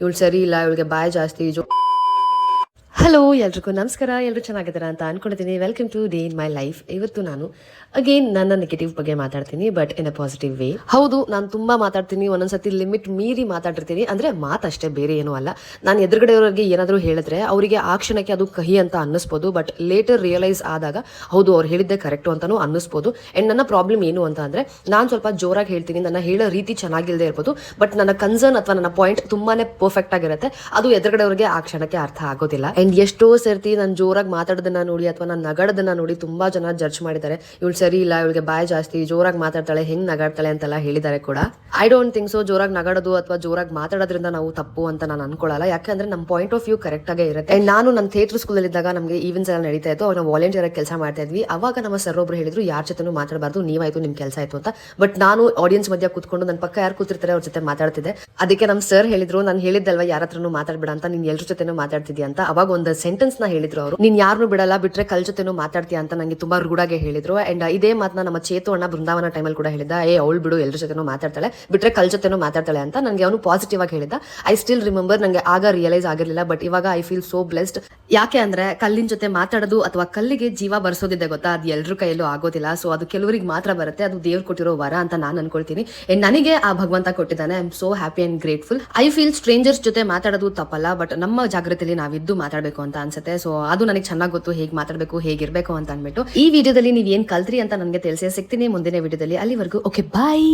ಇವಳು ಸರಿ ಇಲ್ಲ, ಇವಳಿಗೆ ಬಾಯ್ ಜಾಸ್ತಿ. ಹಲೋ ಎಲ್ರಿಗೂ ನಮಸ್ಕಾರ. ಎಲ್ಲರೂ ಚೆನ್ನಾಗಿದ್ದೀರಾ ಅಂತ ಅನ್ಕೊಂಡಿದ್ದೀನಿ. Welcome to day in my life. ಇವತ್ತು ನಾನು ಅಗೇನ್ ನನ್ನ ನೆಗೆಟಿವ್ ಬಗ್ಗೆ ಮಾತಾಡ್ತೀನಿ, but in a positive way. ಹೌದು, ನಾನು ತುಂಬಾ ಮಾತಾಡ್ತೀನಿ, ಒಂದೊಂದ್ಸತಿ ಲಿಮಿಟ್ ಮೀರಿ ಮಾತಾಡಿರ್ತೀನಿ. ಅಂದ್ರೆ ಮಾತಷ್ಟೇ, ಬೇರೆ ಏನೂ ಅಲ್ಲ. ನಾನು ಎದುರುಗಡೆಯವರಿಗೆ ಏನಾದರೂ ಹೇಳಿದ್ರೆ ಅವರಿಗೆ ಆ ಕ್ಷಣಕ್ಕೆ ಅದು ಕಹಿ ಅಂತ ಅನ್ನಿಸ್ಬೋದು, ಬಟ್ ಲೇಟರ್ ರಿಯಲೈಸ್ ಆದಾಗ ಹೌದು ಅವ್ರು ಹೇಳಿದ್ದೆ ಕರೆಕ್ಟು ಅಂತಾನೂ ಅನ್ನಿಸ್ಬೋದು. ಅಂಡ್ ನನ್ನ ಪ್ರಾಬ್ಲಮ್ ಏನು ಅಂತ ಅಂದ್ರೆ, ನಾನು ಸ್ವಲ್ಪ ಜೋರಾಗಿ ಹೇಳ್ತೀನಿ, ನನ್ನ ಹೇಳೋ ರೀತಿ ಚೆನ್ನಾಗಿಲ್ಲದೆ ಇರ್ಬೋದು, ಬಟ್ ನನ್ನ ಕನ್ಸರ್ನ್ ಅಥವಾ ನನ್ನ ಪಾಯಿಂಟ್ ತುಂಬಾನೇ ಪರ್ಫೆಕ್ಟ್ ಆಗಿರುತ್ತೆ. ಅದು ಎದುರುಗಡೆಯವರಿಗೆ ಆ ಕ್ಷಣಕ್ಕೆ ಅರ್ಥ ಆಗೋದಿಲ್ಲ. ಅಂಡ್ ಎಷ್ಟೋ ಸರ್ತಿ ನಾನು ಜೋರಾಗಿ ಮಾತಾಡೋದನ್ನ ನೋಡಿ ಅಥವಾ ನಾನು ನಗಾಡೋದನ್ನ ನೋಡಿ ತುಂಬಾ ಜನ ಜಡ್ಜ್ ಮಾಡಿದ್ದಾರೆ. ಇವಳು ಸರಿ ಇಲ್ಲ, ಇವಳಿಗೆ ಬಾಯ್ ಜಾಸ್ತಿ, ಜೋರಾಗಿ ಮಾತಾಡ್ತಾಳೆ, ಹೆಂಗ್ ನಗಾಡ್ತಾಳೆ ಅಂತೆಲ್ಲ ಹೇಳಿದ್ದಾರೆ ಕೂಡ. I don't think so. ಜೋರಾಗಿ ನಗಾಡೋದು ಅಥವಾ ಜೋರಾಗಿ ಮಾತಾಡೋದ್ರಿಂದ ನಾವು ತಪ್ಪು ಅಂತ ನಾನು ಅನ್ಕೊಳ್ಳಲ್ಲ, ಯಾಕಂದ್ರೆ ನಮ್ಮ ಪಾಯಿಂಟ್ ಆಫ್ ವ್ಯೂ ಕರೆಕ್ಟ್ ಆಗೇ ಇರುತ್ತೆ. ಅಂಡ್ ನಾನು ನನ್ನ ಥಿಯೇಟರ್ ಸ್ಕೂಲ್ ಇದ್ದಾಗ ನಮಗೆ ಈವೆಂಟ್ಸ್ ಎಲ್ಲ ನಡೀತಾ ಇತ್ತು, ನಾವು ವಾಲಂಟಿಯರ್ ಆಗಿ ಕೆಲಸ ಮಾಡ್ತಾ ಇದ್ವಿ. ಅವಾಗ ನಮ್ಮ ಸರ್ ಒಬ್ರು ಹೇಳಿದ್ರು, ಯಾರ ಜೊತೆನೂ ಮಾತಾಡಬಾರ್ದು, ನೀವಾಯ್ತು ನಿಮ್ ಕೆಲಸ ಆಯ್ತು ಅಂತ. ಬಟ್ ನಾನು ಆಡಿಯನ್ಸ್ ಮಧ್ಯ ಕೂತ್ಕೊಂಡು ನನ್ನ ಪಕ್ಕ ಯಾರು ಕೂತಿರ್ತಾರೆ ಅವ್ರ ಜೊತೆ ಮಾತಾಡ್ತಿದ್ದೆ. ಅದಕ್ಕೆ ನಮ್ಮ ಸರ್ ಹೇಳಿದ್ರು, ನಾನು ಹೇಳಿದ್ದಲ್ವಾ ಯಾರ ಹತ್ರನೂ ಮಾತಾಡ್ಬೇಡ ಅಂತ, ನೀನ್ ಎಲ್ರ ಜೊತೆನೂ ಮಾತಾಡ್ತಿದ್ಯಾ ಅಂತ. ಅವಾಗ ಒಂದು ಸೆಂಟೆನ್ಸ್ ನ ಹೇಳಿದ್ರು ಅವರು, ನೀನ್ ಯಾರನ್ನೂ ಬಿಡಲ್ಲ, ಬಿಟ್ರೆ ಕಲ್ ಜೊತೆನೂ ಮಾತಾಡ್ತೀಯ ಅಂತ ನಂಗೆ ತುಂಬಾ ರೂಢಾಗೆ ಹೇಳಿದ್ರು. ಅಂಡ್ ಇದೇ ಮಾತನ್ನ ನಮ್ಮ ಚೇತು ಅಣ್ಣ ಬೃಂದಾವನ ಟೈಮಲ್ಲಿ ಕೂಡ ಹೇಳಿದ, ಅವಳು ಬಿಡು, ಎಲ್ರ ಜೊತೆನೂ ಮಾತಾಡ್ತಾಳೆ, ಬಿಟ್ರೆ ಕಲ್ ಜೊತೆನೂ ಮಾತಾಡ್ತಾಳೆ ಅಂತ ನನಗೆ ಅವನು ಪಾಸಿಟಿವ್ ಆಗಿ ಹೇಳಿದ. I still remember. ನಂಗೆ ಆಗ ರಿಯಲೈಸ್ ಆಗಿರಲಿಲ್ಲ, ಬಟ್ ಇವಾಗ ಐ ಫೀಲ್ ಸೋ ಬ್ಲೆಸ್ಡ್. ಯಾಕೆ ಅಂದ್ರೆ ಕಲ್ಲಿನ ಜೊತೆ ಮಾತಾಡೋದು ಅಥವಾ ಕಲ್ಲಿಗೆ ಜೀವ ಬರ್ಸೋದಿದೆ ಗೊತ್ತಾ, ಅದು ಎಲ್ರ ಕೈಯಲ್ಲೂ ಆಗೋದಿಲ್ಲ. ಸೊ ಅದು ಕೆಲವರಿಗೆ ಮಾತ್ರ ಬರುತ್ತೆ, ಅದು ದೇವ್ರು ಕೊಟ್ಟಿರೋ ವರ ಅಂತ ನಾನು ಅನ್ಕೊಳ್ತೀನಿ. ಅಂಡ್ ನನಗೆ ಆ ಭಗವಂತ ಕೊಟ್ಟಿದ್ದಾನೆ. I am so happy and grateful. I feel stranger's ಜೊತೆ ಮಾತಾಡೋದು ತಪ್ಪಲ್ಲ, ಬಟ್ ನಮ್ಮ ಜಾಗೃತಿಯಲ್ಲಿ ನಾವಿದ್ದು ಮಾತಾಡಬೇಕು ಅಂತ ಅನ್ಸುತ್ತೆ. ಸೊ ಅದು ನನಗೆ ಚೆನ್ನಾಗಿ ಗೊತ್ತು, ಹೇಗೆ ಮಾತಾಡಬೇಕು, ಹೇಗಿರ್ಬೇಕು ಅಂತ ಅನ್ಬಿಟ್ಟು. ಈ ವಿಡಿಯೋದಲ್ಲಿ ನೀವು ಏನ್ ಕಲ್ತ್ರಿ ಅಂತ ನನಗೆ ತಿಳಿಸಿ. ಸಿಗ್ತೀನಿ ಮುಂದಿನ ವಿಡಿಯೋದಲ್ಲಿ. ಅಲ್ಲಿವರೆಗೂ ಓಕೆ, ಬಾಯ್.